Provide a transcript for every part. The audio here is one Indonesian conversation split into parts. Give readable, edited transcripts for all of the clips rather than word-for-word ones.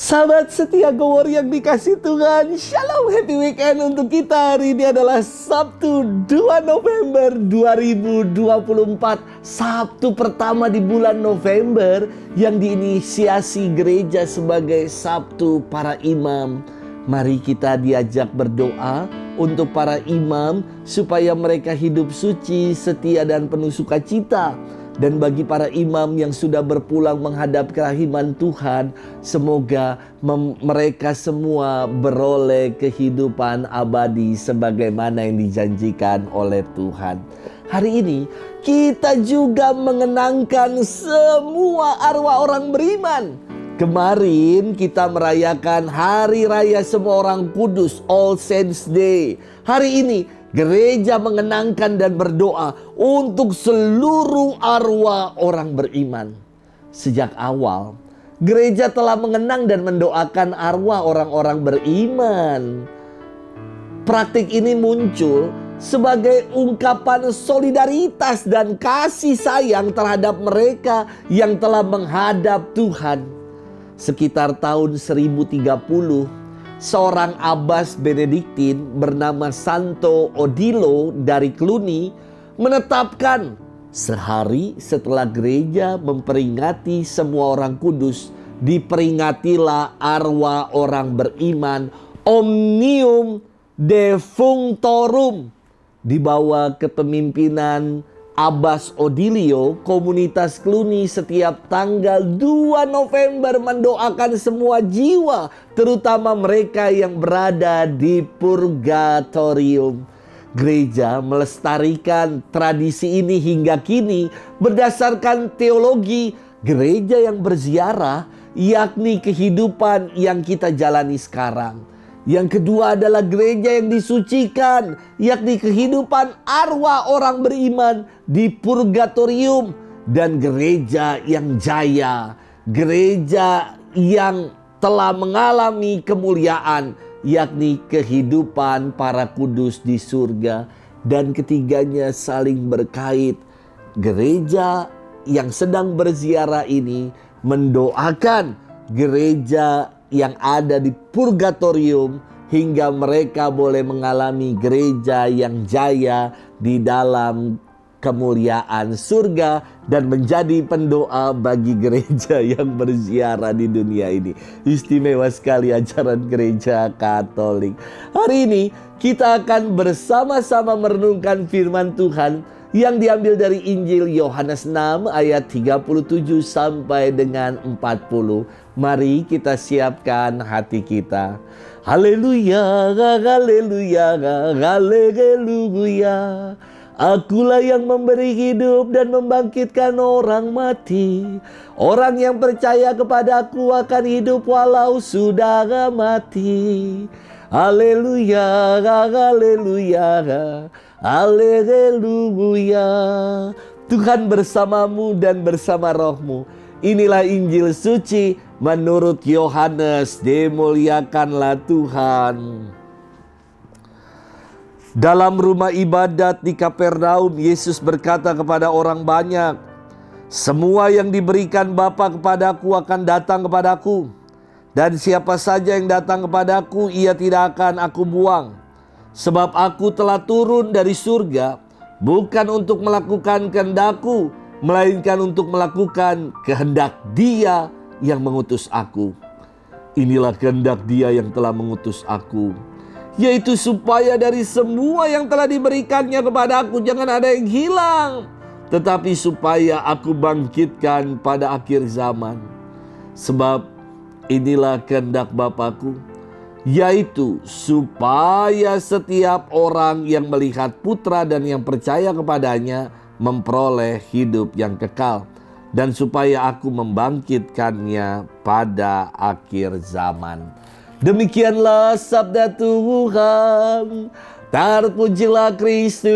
Sahabat setia Gowor yang dikasih Tuhan, Shalom, happy weekend untuk kita. Hari ini adalah Sabtu 2 November 2024, Sabtu pertama di bulan November yang diinisiasi gereja sebagai Sabtu para imam. Mari kita diajak berdoa untuk para imam supaya mereka hidup suci, setia dan penuh sukacita. Dan bagi para imam yang sudah berpulang menghadap kerahiman Tuhan, semoga mereka semua beroleh kehidupan abadi sebagaimana yang dijanjikan oleh Tuhan. Hari ini kita juga mengenangkan semua arwah orang beriman. Kemarin kita merayakan Hari Raya Semua Orang Kudus, All Saints Day. Hari ini gereja mengenangkan dan berdoa untuk seluruh arwah orang beriman. Sejak awal, gereja telah mengenang dan mendoakan arwah orang-orang beriman. Praktik ini muncul sebagai ungkapan solidaritas dan kasih sayang terhadap mereka yang telah menghadap Tuhan. Sekitar tahun 1030, seorang abbas Benediktin bernama Santo Odilo dari Cluny menetapkan sehari setelah gereja memperingati semua orang kudus, diperingatilah arwah orang beriman Omnium Defunctorum. Di bawah kepemimpinan Abbas Odilio, komunitas Cluny setiap tanggal 2 November mendoakan semua jiwa, terutama mereka yang berada di purgatorium. Gereja melestarikan tradisi ini hingga kini berdasarkan teologi gereja yang berziarah, yakni kehidupan yang kita jalani sekarang. Yang kedua adalah gereja yang disucikan, yakni kehidupan arwah orang beriman di purgatorium. Dan gereja yang jaya, gereja yang telah mengalami kemuliaan, yakni kehidupan para kudus di surga. Dan ketiganya saling berkait. Gereja yang sedang berziarah ini mendoakan gereja yang ada di purgatorium hingga mereka boleh mengalami gereja yang jaya di dalam kemuliaan surga dan menjadi pendoa bagi gereja yang berziarah di dunia ini. Istimewa sekali ajaran gereja Katolik. Hari ini kita akan bersama-sama merenungkan firman Tuhan yang diambil dari Injil Yohanes 6 ayat 37 sampai dengan 40. Mari kita siapkan hati kita. Haleluya, haleluya, haleluya. Akulah yang memberi hidup dan membangkitkan orang mati. Orang yang percaya kepadaku akan hidup walau sudah mati. Haleluya, haleluya, haleluya. Tuhan bersamamu dan bersama rohmu. Inilah Injil suci menurut Yohanes. Dimuliakanlah Tuhan. Dalam rumah ibadat di Kapernaum, Yesus berkata kepada orang banyak, "Semua yang diberikan Bapa kepadaku akan datang kepadaku. Dan siapa saja yang datang kepadaku, ia tidak akan aku buang. Sebab aku telah turun dari surga, bukan untuk melakukan kehendakku, melainkan untuk melakukan kehendak Dia yang mengutus aku. Inilah kehendak Dia yang telah mengutus aku, yaitu supaya dari semua yang telah diberikannya kepada aku jangan ada yang hilang, tetapi supaya aku bangkitkan pada akhir zaman. Sebab inilah kehendak Bapa-Ku, yaitu supaya setiap orang yang melihat Putra dan yang percaya kepadanya memperoleh hidup yang kekal, dan supaya aku membangkitkannya pada akhir zaman." Demikianlah sabda Tuhan. Terpujilah Kristus.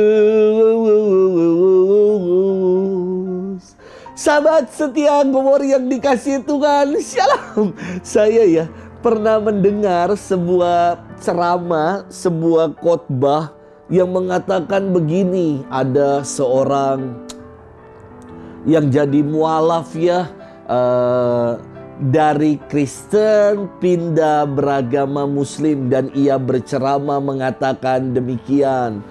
Sahabat setia Gowor yang dikasihi Tuhan, Shalom. Saya pernah mendengar sebuah ceramah, sebuah khotbah yang mengatakan begini. Ada seorang yang jadi mualaf dari Kristen pindah beragama Muslim dan ia berceramah mengatakan demikian.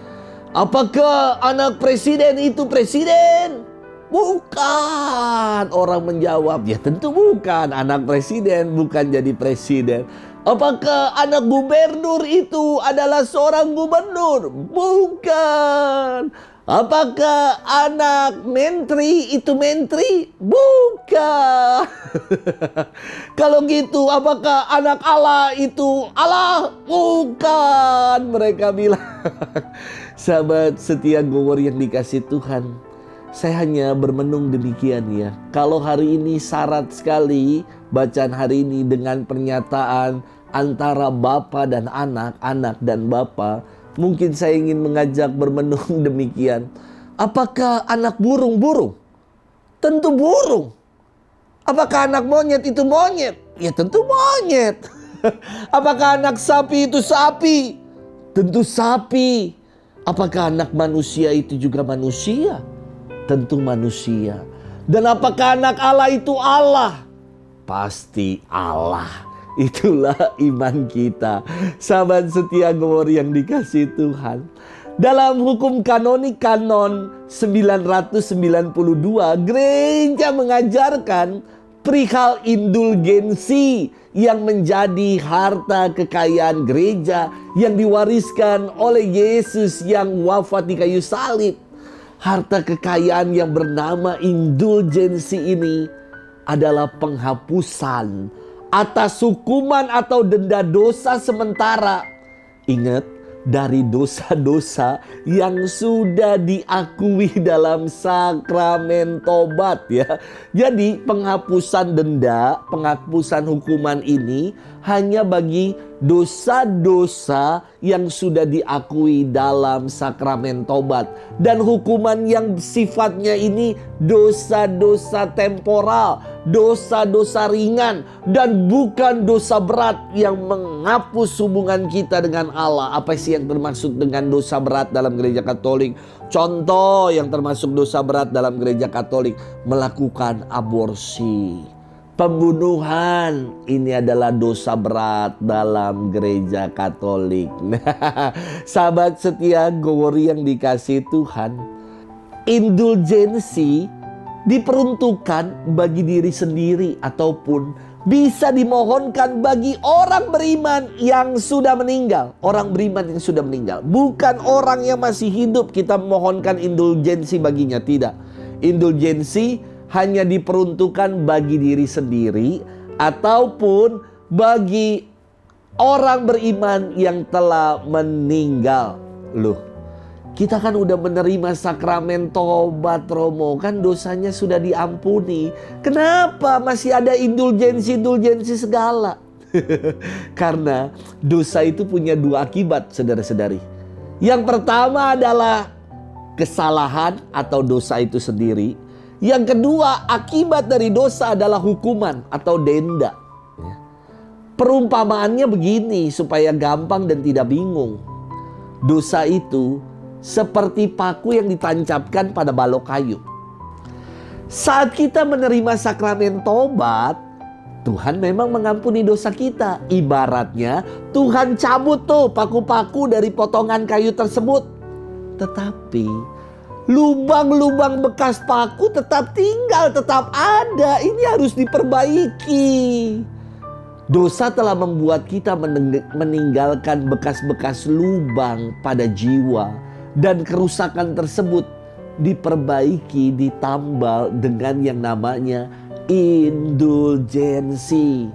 Apakah anak presiden itu presiden? Bukan. Orang menjawab, ya tentu bukan. Anak presiden bukan jadi presiden. Apakah anak gubernur itu adalah seorang gubernur? Bukan. Apakah anak menteri itu menteri? Bukan. Kalau gitu, apakah anak Allah itu Allah? Bukan. Mereka bilang. Sahabat setia Gower yang dikasih Tuhan, saya hanya bermenung demikian ya. Kalau hari ini syarat sekali bacaan hari ini dengan pernyataan antara bapa dan anak, anak dan bapa, mungkin saya ingin mengajak bermenung demikian. Apakah anak burung? Tentu burung. Apakah anak monyet itu monyet? Ya tentu monyet. Apakah anak sapi itu sapi? Tentu sapi. Apakah anak manusia itu juga manusia? Tentu manusia. Dan apakah anak Allah itu Allah? Pasti Allah. Itulah iman kita. Sahabat setia Gower yang dikasih Tuhan. Dalam hukum kanonik kanon 992, gereja mengajarkan perihal indulgensi yang menjadi harta kekayaan gereja yang diwariskan oleh Yesus yang wafat di kayu salib. Harta kekayaan yang bernama indulgensi ini adalah penghapusan atas hukuman atau denda dosa sementara. Ingat, dari dosa-dosa yang sudah diakui dalam sakramen tobat ya. Jadi penghapusan denda, penghapusan hukuman ini hanya bagi dosa-dosa yang sudah diakui dalam sakramen tobat. Dan hukuman yang sifatnya ini dosa-dosa temporal, dosa-dosa ringan, dan bukan dosa berat yang menghapus hubungan kita dengan Allah. Apa sih yang termaksud dengan dosa berat dalam gereja Katolik? Contoh yang termasuk dosa berat dalam gereja Katolik: melakukan aborsi, pembunuhan. Ini adalah dosa berat dalam gereja Katolik. Sahabat setia Gower yang dikasih Tuhan, indulgensi diperuntukkan bagi diri sendiri ataupun bisa dimohonkan bagi orang beriman yang sudah meninggal. Orang beriman yang sudah meninggal, bukan orang yang masih hidup kita memohonkan indulgensi baginya. Tidak. Indulgensi hanya diperuntukkan bagi diri sendiri ataupun bagi orang beriman yang telah meninggal. Loh, kita kan udah menerima sakramen tobat, Romo. Kan dosanya sudah diampuni. Kenapa masih ada indulgensi segala? Karena dosa itu punya dua akibat, saudara-saudari. Yang pertama adalah kesalahan atau dosa itu sendiri. Yang kedua, akibat dari dosa adalah hukuman atau denda. Perumpamaannya begini supaya gampang dan tidak bingung. Dosa itu seperti paku yang ditancapkan pada balok kayu. Saat kita menerima sakramen tobat, Tuhan memang mengampuni dosa kita. Ibaratnya Tuhan cabut tuh paku-paku dari potongan kayu tersebut. Tetapi lubang-lubang bekas paku tetap tinggal, tetap ada. Ini harus diperbaiki. Dosa telah membuat kita meninggalkan bekas-bekas lubang pada jiwa. Dan kerusakan tersebut diperbaiki, ditambal dengan yang namanya indulgensi.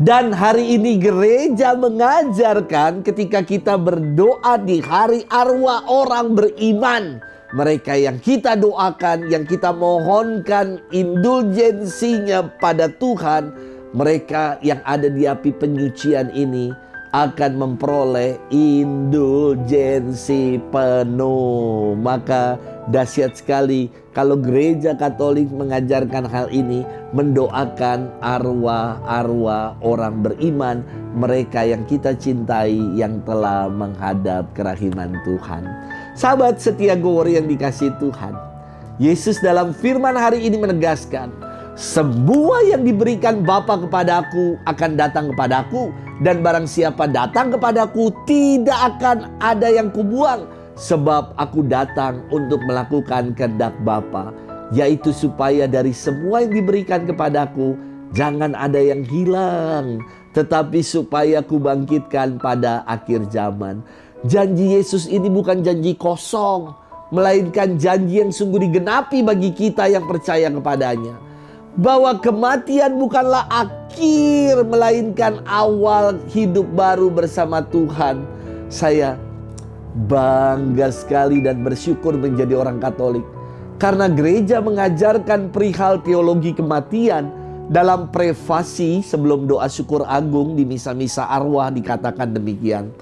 Dan hari ini gereja mengajarkan ketika kita berdoa di hari arwah orang beriman, mereka yang kita doakan, yang kita mohonkan indulgensinya pada Tuhan, mereka yang ada di api penyucian ini akan memperoleh indulgensi penuh. Maka dahsyat sekali kalau gereja Katolik mengajarkan hal ini, mendoakan arwah-arwah orang beriman, mereka yang kita cintai yang telah menghadap kerahiman Tuhan. Sahabat setia Gower yang dikasih Tuhan, Yesus dalam firman hari ini menegaskan Semua yang diberikan Bapa kepadaku akan datang kepadaku, dan barang siapa datang kepadaku tidak akan ada yang kubuang, sebab aku datang untuk melakukan kehendak Bapa, yaitu supaya dari semua yang diberikan kepadaku jangan ada yang hilang, tetapi supaya kubangkitkan pada akhir zaman. Janji Yesus ini bukan janji kosong, melainkan janji yang sungguh digenapi bagi kita yang percaya kepadanya. Bahwa kematian bukanlah akhir, melainkan awal hidup baru bersama Tuhan. Saya bangga sekali dan bersyukur menjadi orang Katolik, karena gereja mengajarkan perihal teologi kematian. Dalam prefasi sebelum doa syukur agung di misa-misa arwah dikatakan demikian.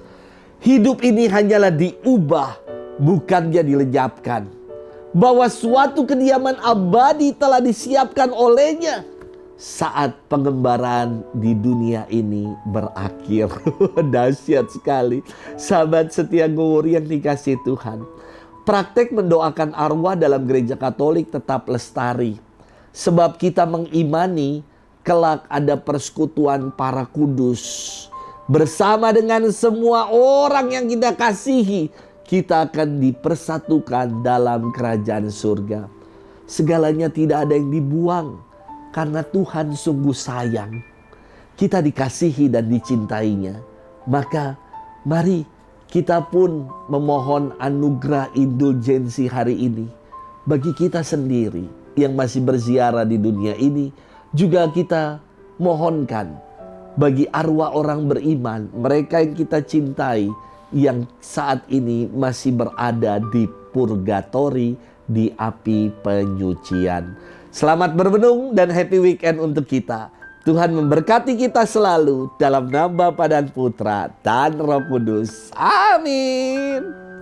Hidup ini hanyalah diubah, bukannya dilenyapkan. Bahwa suatu kediaman abadi telah disiapkan olehnya saat pengembaraan di dunia ini berakhir. Dahsyat sekali. Sahabat setia Gowur yang dikasihi Tuhan, praktek mendoakan arwah dalam gereja Katolik tetap lestari. Sebab kita mengimani kelak ada persekutuan para kudus. Bersama dengan semua orang yang kita kasihi, kita akan dipersatukan dalam kerajaan surga. Segalanya tidak ada yang dibuang, karena Tuhan sungguh sayang. Kita dikasihi dan dicintainya. Maka mari kita pun memohon anugerah indulgensi hari ini bagi kita sendiri yang masih berziarah di dunia ini. Juga kita mohonkan bagi arwah orang beriman, mereka yang kita cintai, yang saat ini masih berada di purgatori, di api penyucian. Selamat bermenung dan happy weekend untuk kita. Tuhan memberkati kita selalu dalam nama Bapa dan Putra dan Roh Kudus. Amin.